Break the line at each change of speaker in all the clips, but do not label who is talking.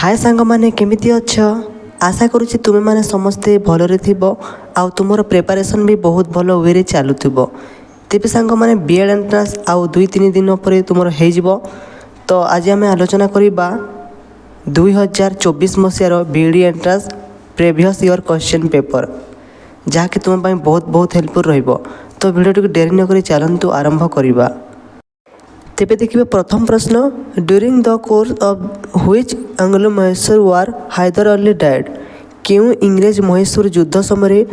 हाय सांग माने केमिति अछ। आशा करुछि तुमे माने समस्ते भलरे थिबो आउ तुमर प्रिपरेशन भी बहुत भल वे रे चलुथिबो। तेबे सांग माने बीएड एंट्रांस आउ 2-3 दिन पर तुमर हे जिवो। तो आज आम आलोचना करिबा 2024 मसियार BEd entrance previous year question paper जहाँकि तुम पाई बहुत बहुत हेल्पफुल रहिबो। तो वीडियो टिक डेरी न करी चलंतु आरंभ करिबा। तेबे देखिए प्रथम प्रश्न, during the course of which Anglo Mysore war Hyder Ali died. क्यों इंग्रेज मैसूर युद्ध समय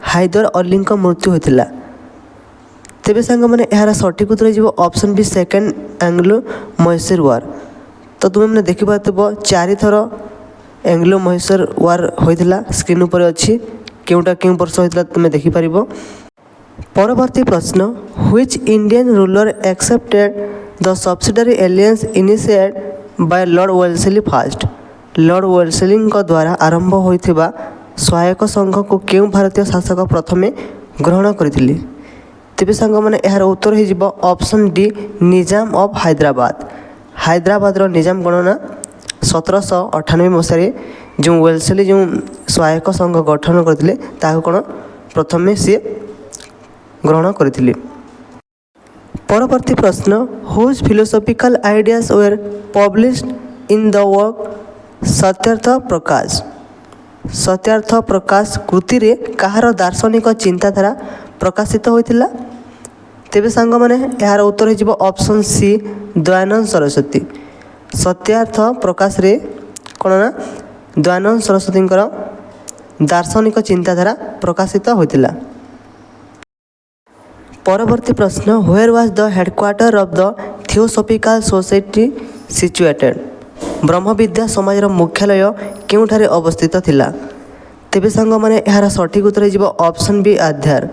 हैदर अली मृत्यु होता। तेबे सांग मैंने यार सठिक उत्तर हो option B second Anglo Mysore war. तो तुम्हें मैंने देखिपा 4 थर एंग्लो मैसूर वार होता स्क्रीन उपर अच्छी केउटा क्यों वर्ष होता तुम्हें देखिपार। परवर्ती प्रश्न, which Indian ruler accepted the subsidiary alliance initiated by Lord Wellesley first. Lord Wellesley द्वारा आरंभ होइथिबा सहायक संघ को क्यों भारतीय शासक प्रथमे ग्रहण करथिले। तेबे सांग माने यार उत्तर हो जिवो option D Nizam of Hyderabad. Hyderabad रो निजाम गणना 1798 मसीह जो वेल्लेस्ली जो सहायक संघ गठन करथिले ताको कोन प्रथमे सी ग्रहण करथिले। परवर्ती प्रश्न, whose philosophical ideas were published in the work Satyarth Prakash. Satyarth Prakash कृति रे कहार दार्शनिक चिंताधारा प्रकाशित होइतिला। तेबे सांग माने यार उत्तर हो ऑप्शन सी दयानंद सरस्वती। सत्यार्थ प्रकाश रे कोन ना दयानंद सरस्वती दार्शनिक चिंताधारा प्रकाशित होइतिला। परवर्ती प्रश्न, where was the headquarter of the Theosophical Society situated. ब्रह्मविद्या समाज मुख्यालय केउठारे अवस्थित थिला। तेबे सांग माने यार सठिक उत्तर हो ऑप्शन बी आधार।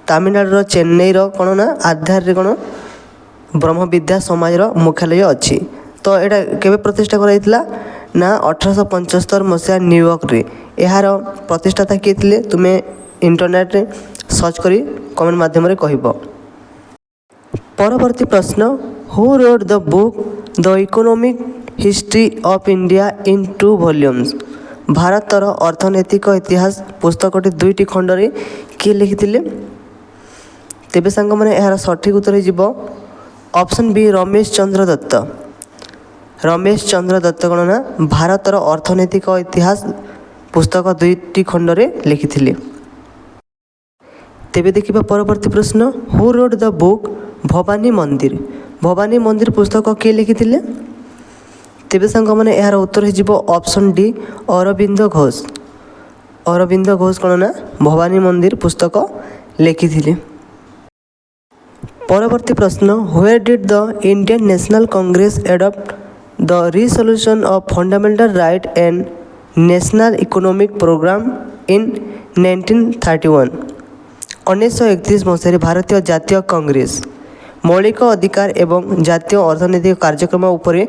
तमिलनाडु चेन्नई कोन ना आधार रे कोन ब्रह्मविद्या समाज मुख्यालय अच्छी। तो यहाँ केवे प्रतिष्ठा कराइथिला ना 1875 मसीहा न्यूयॉर्क रे। यार प्रतिष्ठाता किए थिले तुमे इंटरनेट रे सर्च करी कमेंट माध्यम रे कहिबो। परवर्ती प्रश्न, who wrote the book the economic history of India in 2 volumes. भारतर अर्थनैतिक इतिहास पुस्तकटी 2टी खंड रे किए लिखिथिले। तेबे सांग माने यार सठिक उत्तर हो ऑप्शन बी रमेश चंद्र दत्त। रमेश चंद्र दत्त कोन ना भारतर अर्थनैतिक इतिहास पुस्तक 2टी खंड रे लिखिथिले। तेबे देखिबा परवर्ती प्रश्न, who wrote the book Bhavani मंदिर। भवानी मंदिर पुस्तक किए लिखिथिले। तेबे सांग माने यार उत्तर हो ऑप्शन डी अरविंद घोष। अरविंद घोष कोन ना भवानी मंदिर पुस्तक लिखिथिले। परवर्ती प्रश्न, where did the Indian National Congress adopt the resolution of fundamental right and national economic program in 1931। 1931 मसीह भारतीय जातीय कांग्रेस मौलिक अधिकार एवं जातीय अर्थनैतिक कार्यक्रम उपरे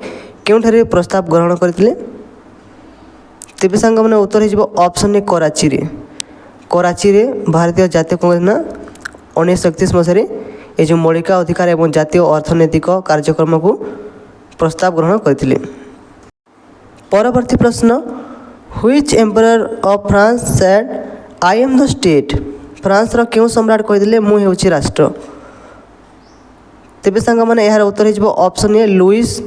केउठारे प्रस्ताव ग्रहण करथिले। तेबे सांग माने उत्तर हो ऑप्शन ए कराची रे। कराची रे भारतीय जातीय कांग्रेस ना 1931 मसीह ये जो मौलिक अधिकार एवं जातीय अर्थनैतिक कार्यक्रम को प्रस्ताव ग्रहण करथिले। परवर्ती प्रश्न, which emperor of France said I am the state. France रो क्यों सम्राट कहिदिले मु हेउछि राष्ट्र। तेबे सांग माने यार उत्तर हो ऑप्शन ए लुइस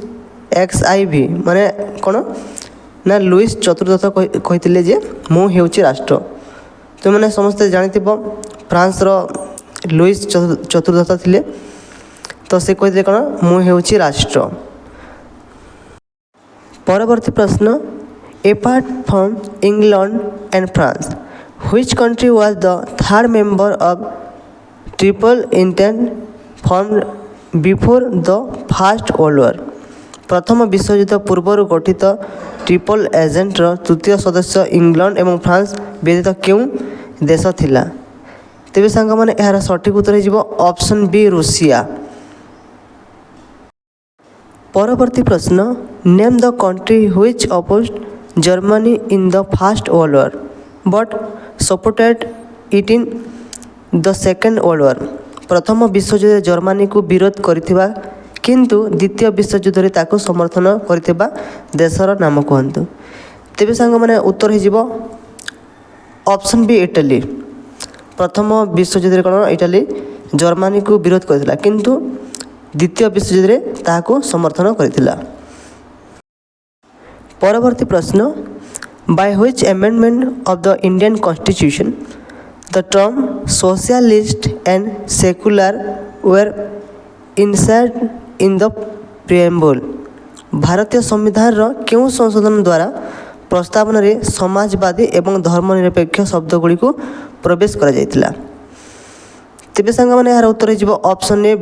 XIV माने कोन ना लुइस चतुर्दश कहिदिले जे मु हेउछि राष्ट्र। तो माने समस्त जानिथिबो फ्रांस रो लुइस चतुर्दश थिले। तो से कहिदिले कोन मु हेउछि राष्ट्र। परवर्ती प्रश्न, apart from England and France which country was the third member of triple intent formed before the first world war. प्रथम विश्वयुद्ध पूर्व गठित ट्रिपल एजेंट तृतीय सदस्य इंग्लैंड एवं फ्रांस व्यतीत क्यों देश थिला। तेबे सांग माने यार सठिक उत्तर हो ऑप्शन बी रूसिया। परवर्ती प्रश्न, name the country which opposed Germany in the first world war but supported it in the second world war. प्रथम विश्वयुद्ध जर्मनी को विरोध करथिबा କିନ୍ତୁ ଦ୍ୱିତୀୟ ବିଶ୍ୱଯୁଦ୍ଧରେ ତାକୁ ସମର୍ଥନ କରିଥିବା ଦେଶର ନାମ କୁହନ୍ତୁ। ତେବେ ସାଙ୍ଗମାନେ ଉତ୍ତର ହୋଇଯିବ ଅପସନ୍ ବି ଇଟାଲୀ। ପ୍ରଥମ ବିଶ୍ୱଯୁଦ୍ଧରେ କ'ଣ ଇଟାଲୀ ଜର୍ମାନୀକୁ ବିରୋଧ କରିଥିଲା, କିନ୍ତୁ ଦ୍ୱିତୀୟ ବିଶ୍ୱଯୁଦ୍ଧରେ ତାହାକୁ ସମର୍ଥନ କରିଥିଲା। ପରବର୍ତ୍ତୀ ପ୍ରଶ୍ନ, by which amendment of the Indian constitution the term socialist and secular were inserted in the preamble. ଭାରତୀୟ ସମ୍ବିଧାନର କେଉଁ ସଂଶୋଧନ ଦ୍ୱାରା ପ୍ରସ୍ତାବନାରେ ସମାଜବାଦୀ ଏବଂ ଧର୍ମନିରପେକ୍ଷ ଶବ୍ଦଗୁଡ଼ିକୁ ପ୍ରବେଶ କରାଯାଇଥିଲା? ତେବେ ସାଙ୍ଗମାନେ ଏହାର ଉତ୍ତର ହୋଇଯିବ ଅପସନ୍ ଏ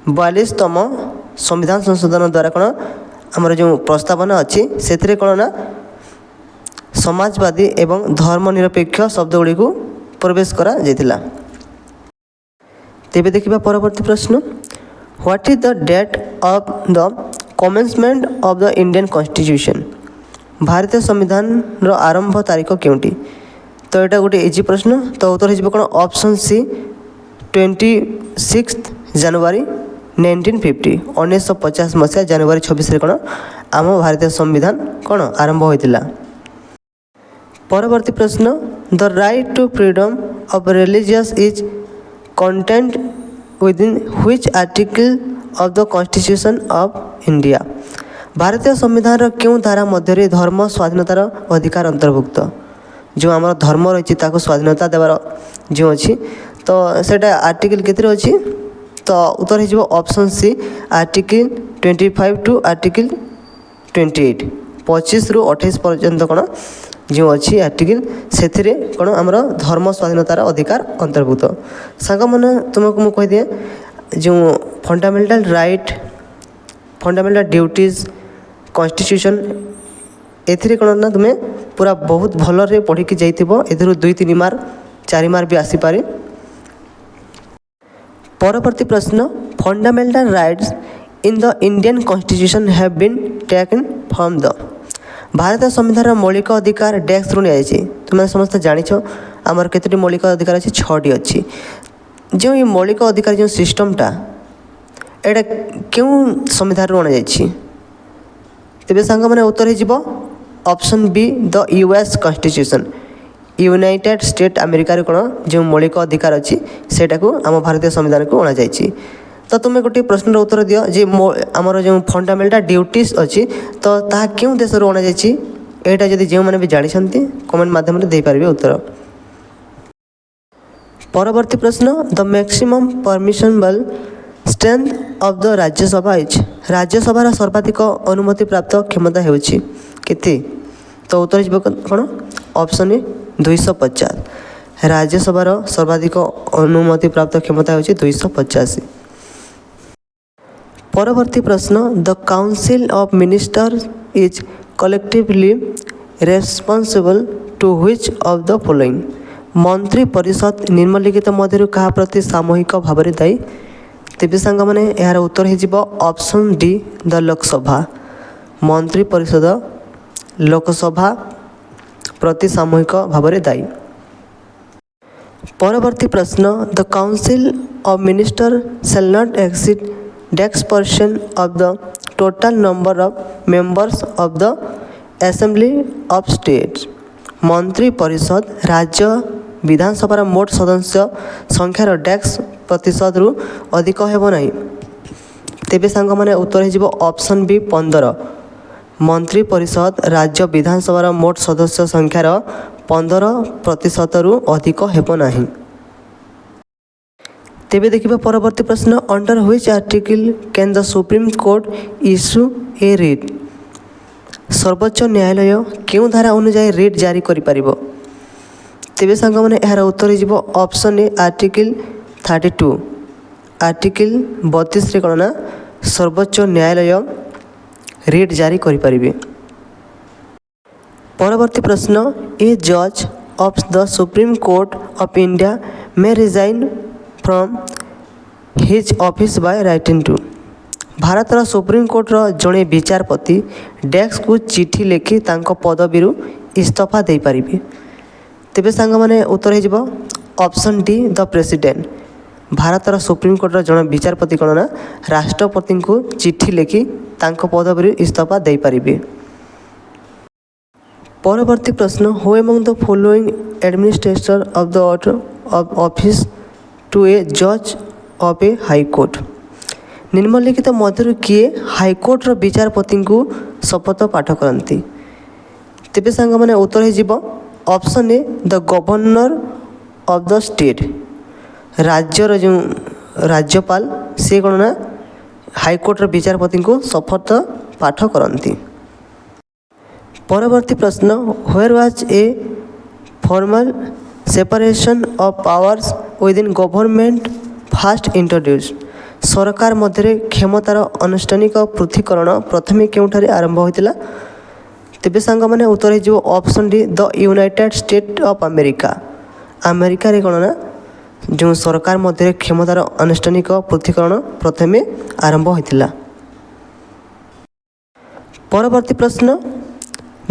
42ତମ ସମ୍ବିଧାନ ସଂଶୋଧନ ଦ୍ୱାରା କ'ଣ ଆମର ଯେଉଁ ପ୍ରସ୍ତାବନା ଅଛି ସେଥିରେ କ'ଣ ନା ସମାଜବାଦୀ ଏବଂ ଧର୍ମନିରପେକ୍ଷ ଶବ୍ଦଗୁଡ଼ିକୁ ପ୍ରବେଶ କରାଯାଇଥିଲା। ତେବେ ଦେଖିବା ପରବର୍ତ୍ତୀ ପ୍ରଶ୍ନ, what is the date of the କମେନ୍ସମେଣ୍ଟ of the Indian constitution. ଭାରତୀୟ ସମ୍ବିଧାନର ଆରମ୍ଭ ତାରିଖ କେଉଁଠି? ତ ଏଇଟା ଗୋଟେ ଇଜି ପ୍ରଶ୍ନ। ତ ଉତ୍ତର ହୋଇଯିବ କ'ଣ ଅପସନ୍ ସି 26 ଜାନୁଆରୀ 1950। 1950 ମସିହା ଜାନୁଆରୀ 26ରେ କ'ଣ ଆମ ଭାରତୀୟ ସମ୍ବିଧାନ କ'ଣ ଆରମ୍ଭ ହୋଇଥିଲା। ପରବର୍ତ୍ତୀ ପ୍ରଶ୍ନ, the right to freedom of religious is content within which article of the constitution of India. ଭାରତୀୟ ସମ୍ବିଧାନର କେଉଁ ଧାରା ମଧ୍ୟରେ ଧର୍ମ ସ୍ୱାଧୀନତାର ଅଧିକାର ଅନ୍ତର୍ଭୁକ୍ତ? ଯେଉଁ ଆମର ଧର୍ମ ରହିଛି ତାକୁ ସ୍ୱାଧୀନତା ଦେବାର ଯେଉଁ ଅଛି, ତ ସେଇଟା ଆର୍ଟିକଲ୍ କେତେରେ ଅଛି? ତ ଉତ୍ତର ହୋଇଯିବ option C article 25 to article 28। 25ରୁ 28 ପର୍ଯ୍ୟନ୍ତ କ'ଣ ଯେଉଁ ଅଛି ଆର୍ଟିକଲ୍, ସେଥିରେ କ'ଣ ଆମର ଧର୍ମ ସ୍ୱାଧୀନତାର ଅଧିକାର ଅନ୍ତର୍ଭୁକ୍ତ। ସାଙ୍ଗମାନେ ତୁମକୁ ମୁଁ କହିଦିଏ, ଯେଉଁ fundamental right, fundamental duties, constitution, ଏଥିରେ କ'ଣ ନା ତୁମେ ପୁରା ବହୁତ ଭଲରେ ପଢ଼ିକି ଯାଇଥିବ। ଏଥିରୁ 2-3 ମାର୍କ 4 ମାର୍କ ବି ଆସିପାରେ। ପରବର୍ତ୍ତୀ ପ୍ରଶ୍ନ, fundamental rights in the Indian constitution have bin taken from the. ଭାରତୀୟ ସମ୍ବିଧାନର ମୌଳିକ ଅଧିକାର ଡେସ୍କରୁ ନିଆଯାଇଛି। ତୁମେ ସମସ୍ତେ ଜାଣିଛ ଆମର କେତୋଟି ମୌଳିକ ଅଧିକାର ଅଛି? 6ଟି ଅଛି। ଯେଉଁ ଏ ମୌଳିକ ଅଧିକାର ଯେଉଁ ସିଷ୍ଟମ୍ଟା ଏଇଟା କେଉଁ ସମ୍ବିଧାନରୁ ଅଣାଯାଇଛି? ତେବେ ସାଙ୍ଗମାନେ ଉତ୍ତର ହୋଇଯିବ ଅପସନ୍ ବି ଦ US କନଷ୍ଟିଟ୍ୟୁସନ୍। ୟୁନାଇଟେଡ୍ ଷ୍ଟେଟ୍ ଆମେରିକାରେ କ'ଣ ଯେଉଁ ମୌଳିକ ଅଧିକାର ଅଛି ସେଇଟାକୁ ଆମ ଭାରତୀୟ ସମ୍ବିଧାନକୁ ଅଣାଯାଇଛି। ତ ତୁମେ ଗୋଟିଏ ପ୍ରଶ୍ନର ଉତ୍ତର ଦିଅ ଯେ ଆମର ଯେଉଁ ଫଣ୍ଡାମେଣ୍ଟାଲ୍ ଡ୍ୟୁଟିଜ୍ ଅଛି ତ ତାହା କେଉଁ ଦେଶରୁ ଅଣାଯାଇଛି? ଏଇଟା ଯଦି ଯେଉଁମାନେ ବି ଜାଣିଛନ୍ତି କମେଣ୍ଟ ମାଧ୍ୟମରେ ଦେଇପାରିବେ ଉତ୍ତର। ପରବର୍ତ୍ତୀ ପ୍ରଶ୍ନ, the maximum permissible strength of the Rajya Sabha is. ରାଜ୍ୟସଭାର ସର୍ବାଧିକ ଅନୁମତିପ୍ରାପ୍ତ କ୍ଷମତା ହେଉଛି କେତେ? ତ ଉତ୍ତର ଯିବ କ'ଣ ଅପସନ୍ ଏ 250। ରାଜ୍ୟସଭାର ସର୍ବାଧିକ ଅନୁମତିପ୍ରାପ୍ତ କ୍ଷମତା ହେଉଛି 250। ପରବର୍ତ୍ତୀ ପ୍ରଶ୍ନ, the council of ministers is collectively responsible to which of the following. ମନ୍ତ୍ରୀ ପରିଷଦ ନିମ୍ନଲିଖିତ ମଧ୍ୟରୁ କାହା ପ୍ରତି ସାମୂହିକ ଭାବରେ ଦାୟୀ? ତେବେ ସାଙ୍ଗମାନେ ଏହାର ଉତ୍ତର ହୋଇଯିବ ଅପସନ୍ ଡି ଦ ଲୋକସଭା। ମନ୍ତ୍ରୀ ପରିଷଦ ଲୋକସଭା ପ୍ରତି ସାମୂହିକ ଭାବରେ ଦାୟୀ। ପରବର୍ତ୍ତୀ ପ୍ରଶ୍ନ, the council of minister shall not exceed X% of the total number of members of the Assembly of States। ମନ୍ତ୍ରୀ ପରିଷଦ ରାଜ୍ୟ ବିଧାନସଭାର ମୋଟ ସଦସ୍ୟ ସଂଖ୍ୟାର X%ରୁ ଅଧିକ ହେବ ନାହିଁ। ତେବେ ସାଙ୍ଗମାନେ ଉତ୍ତର ହୋଇଯିବ ଅପସନ୍ ବି 15। ମନ୍ତ୍ରୀ ପରିଷଦ ରାଜ୍ୟ ବିଧାନସଭାର ମୋଟ ସଦସ୍ୟ ସଂଖ୍ୟାର 15%ରୁ ଅଧିକ ହେବ ନାହିଁ। ତେବେ ଦେଖିବା ପରବର୍ତ୍ତୀ ପ୍ରଶ୍ନ, under which article can the supreme court issue A writ. ସର୍ବୋଚ୍ଚ ନ୍ୟାୟାଳୟ କେଉଁ ଧାରା ଅନୁଯାୟୀ ରିଟ୍ ଜାରି କରିପାରିବ? ତେବେ ସାଙ୍ଗମାନେ ଏହାର ଉତ୍ତର ହୋଇଯିବ ଅପସନ୍ ଏ ଆର୍ଟିକଲ୍ 32। ଆର୍ଟିକଲ୍ 32ରେ କ'ଣ ନା ସର୍ବୋଚ୍ଚ ନ୍ୟାୟାଳୟ ରିଟ୍ ଜାରି କରିପାରିବେ। ପରବର୍ତ୍ତୀ ପ୍ରଶ୍ନ, ଏ ଜଜ୍ of the supreme court of India may resign from his office by writing to. ଭାରତର ସୁପ୍ରିମକୋର୍ଟର ଜଣେ ବିଚାରପତି ଡେସ୍କକୁ ଚିଠି ଲେଖି ତାଙ୍କ ପଦବୀରୁ ଇସ୍ତଫା ଦେଇପାରିବେ। ତେବେ ସାଙ୍ଗମାନେ ଉତ୍ତର ହୋଇଯିବ ଅପସନ୍ ଡି ଦ ପ୍ରେସିଡେଣ୍ଟ। ଭାରତର ସୁପ୍ରିମକୋର୍ଟର ଜଣେ ବିଚାରପତି କ'ଣ ନା ରାଷ୍ଟ୍ରପତିଙ୍କୁ ଚିଠି ଲେଖି ତାଙ୍କ ପଦବୀରୁ ଇସ୍ତଫା ଦେଇପାରିବେ। ପରବର୍ତ୍ତୀ ପ୍ରଶ୍ନ, who among the following administrator of the order of office to a ଜଜ୍ ଅଫ୍ ଏ ହାଇକୋର୍ଟ। ନିମ୍ନଲିଖିତ ମଧ୍ୟରୁ କିଏ ହାଇକୋର୍ଟର ବିଚାରପତିଙ୍କୁ ଶପଥ ପାଠ କରନ୍ତି? ତେବେ ସାଙ୍ଗମାନେ ଉତ୍ତର ହେଇଯିବ option A the governor of the state. ରାଜ୍ୟର ଯେଉଁ ରାଜ୍ୟପାଳ ସେ କ'ଣ ନା ହାଇକୋର୍ଟର ବିଚାରପତିଙ୍କୁ ଶପଥ ପାଠ କରନ୍ତି। ପରବର୍ତ୍ତୀ ପ୍ରଶ୍ନ, where was a formal separation of powers within government first introduced. ସରକାର ମଧ୍ୟରେ କ୍ଷମତାର ଆନୁଷ୍ଠାନିକ ପୃଥକୀକରଣ ପ୍ରଥମେ କେଉଁଠାରେ ଆରମ୍ଭ ହୋଇଥିଲା? ତେବେ ସାଙ୍ଗମାନେ ଉତ୍ତର ହେଇଯିବ option D the United state of America. ଆମେରିକାରେ କ'ଣ ନା ଯେଉଁ ସରକାର ମଧ୍ୟରେ କ୍ଷମତାର ଆନୁଷ୍ଠାନିକ ପୃଥକୀକରଣ ପ୍ରଥମେ ଆରମ୍ଭ ହୋଇଥିଲା। ପରବର୍ତ୍ତୀ ପ୍ରଶ୍ନ,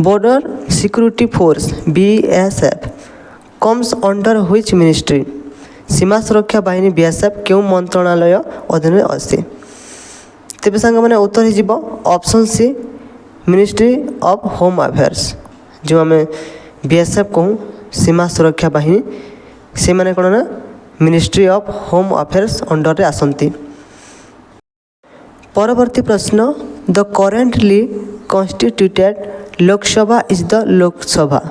border security force BSF comes under which ministry? ସୀମା ସୁରକ୍ଷା ବାହିନୀ BSF କେଉଁ ମନ୍ତ୍ରଣାଳୟ ଅଧୀନରେ ଆସେ? ତେବେ ସାଙ୍ଗମାନେ ଉତ୍ତର ହେଇଯିବ option C ministry of home affairs. ଯେଉଁ ଆମେ BSF କହୁ ସୀମା ସୁରକ୍ଷା ବାହିନୀ, ସେମାନେ କ'ଣ ନା ମିନିଷ୍ଟ୍ରି ଅଫ୍ ହୋମ୍ ଆଫେୟାର୍ସ ଅଣ୍ଡରରେ ଆସନ୍ତି। ପରବର୍ତ୍ତୀ ପ୍ରଶ୍ନ, the currently constituted Lok Sabha is the Lok Sabha.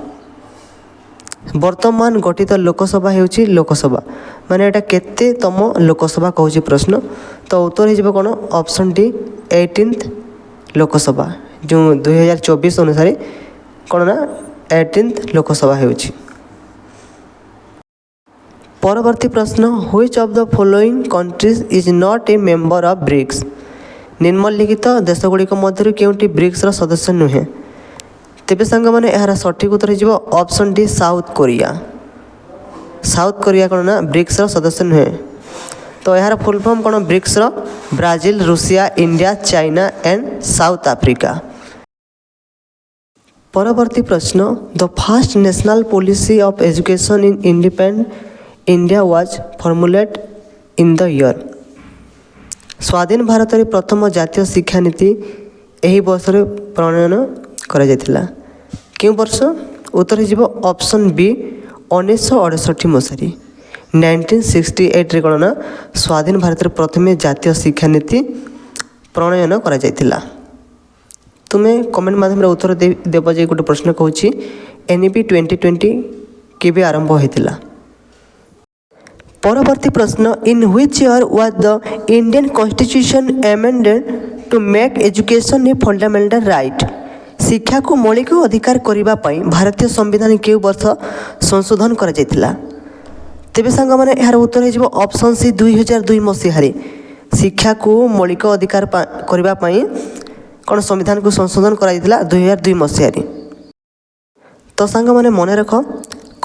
ବର୍ତ୍ତମାନ ଗଠିତ ଲୋକସଭା ହେଉଛି ଲୋକସଭା, ମାନେ ଏଇଟା କେତେତମ ଲୋକସଭା କହୁଛି ପ୍ରଶ୍ନ। ତ ଉତ୍ତର ହେଇଯିବ କ'ଣ ଅପସନ୍ ଡି 18th ଲୋକସଭା। ଯେଉଁ 2024 ଅନୁସାରେ କ'ଣ ନା 18th ଲୋକସଭା ହେଉଛି। ପରବର୍ତ୍ତୀ ପ୍ରଶ୍ନ, which of the following countries is not a member of BRICS? ନିମ୍ନଲିଖିତ ଦେଶଗୁଡ଼ିକ ମଧ୍ୟରୁ କେଉଁଟି ବ୍ରିକ୍ସର ସଦସ୍ୟ ନୁହେଁ? ତେବେ ସାଙ୍ଗମାନେ ଏହାର ସଠିକ୍ ଉତ୍ତର ହେଇଯିବ option D south Korea. South Korea କ'ଣ ନା ବ୍ରିକ୍ସର ସଦସ୍ୟ ନୁହେଁ। ତ ଏହାର ଫୁଲ୍ ଫର୍ମ କ'ଣ ବ୍ରିକ୍ସର? Brazil, Russia, India, China and South Africa. ପରବର୍ତ୍ତୀ ପ୍ରଶ୍ନ, the first national policy of education in independent India was formulate in the year. ସ୍ୱାଧୀନ ଭାରତରେ ପ୍ରଥମ ଜାତୀୟ ଶିକ୍ଷାନୀତି ଏହି ବର୍ଷରେ ପ୍ରଣୟନ କରାଯାଇଥିଲା। କେଉଁ ବର୍ଷ? ଉତ୍ତର ହେଇଯିବ ଅପସନ୍ ବି 1968 ମସିହାରେ। 1968ରେ କ'ଣ ନା ସ୍ୱାଧୀନ ଭାରତରେ ପ୍ରଥମେ ଜାତୀୟ ଶିକ୍ଷାନୀତି ପ୍ରଣୟନ କରାଯାଇଥିଲା। ତୁମେ କମେଣ୍ଟ ମାଧ୍ୟମରେ ଉତ୍ତର ଦେବ ଯେ ଗୋଟେ ପ୍ରଶ୍ନ କହୁଛି NEP 2020 କେବେ ଆରମ୍ଭ ହୋଇଥିଲା? ପରବର୍ତ୍ତୀ ପ୍ରଶ୍ନ, in which year was the Indian constitution amended to make education a fundamental right? ଶିକ୍ଷାକୁ ମୌଳିକ ଅଧିକାର କରିବା ପାଇଁ ଭାରତୀୟ ସମ୍ବିଧାନ କେଉଁ ବର୍ଷ ସଂଶୋଧନ କରାଯାଇଥିଲା? ତେବେ ସାଙ୍ଗମାନେ ଏହାର ଉତ୍ତର ହେଇଯିବ ଅପସନ୍ ସି 2002 ମସିହାରେ। ଶିକ୍ଷାକୁ ମୌଳିକ ଅଧିକାର କରିବା ପାଇଁ କ'ଣ ସମ୍ବିଧାନକୁ ସଂଶୋଧନ କରାଯାଇଥିଲା 2002 ମସିହାରେ। ତ ସାଙ୍ଗମାନେ ମନେ ରଖ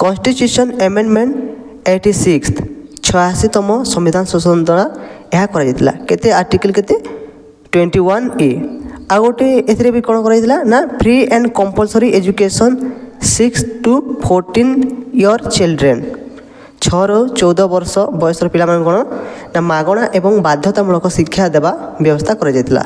କନଷ୍ଟିଚ୍ୟୁସନ୍ ଆମେଣ୍ଡମେଣ୍ଟ 86 86ତମ ସମ୍ବିଧାନ ସଂଶୋଧନ ଦ୍ୱାରା ଏହା କରାଯାଇଥିଲା। କେତେ ଆର୍ଟିକଲ କେତେ 21A। ଆଉ ଗୋଟେ ଏଥିରେ ବି କ'ଣ କରାଯାଇଥିଲା ନା free and compulsory education 6 to 14 year children. 6ରୁ 14 ବର୍ଷ ବୟସର ପିଲାମାନଙ୍କୁ କ'ଣ ନା ମାଗଣା ଏବଂ ବାଧ୍ୟତାମୂଳକ ଶିକ୍ଷା ଦେବା ବ୍ୟବସ୍ଥା କରାଯାଇଥିଲା।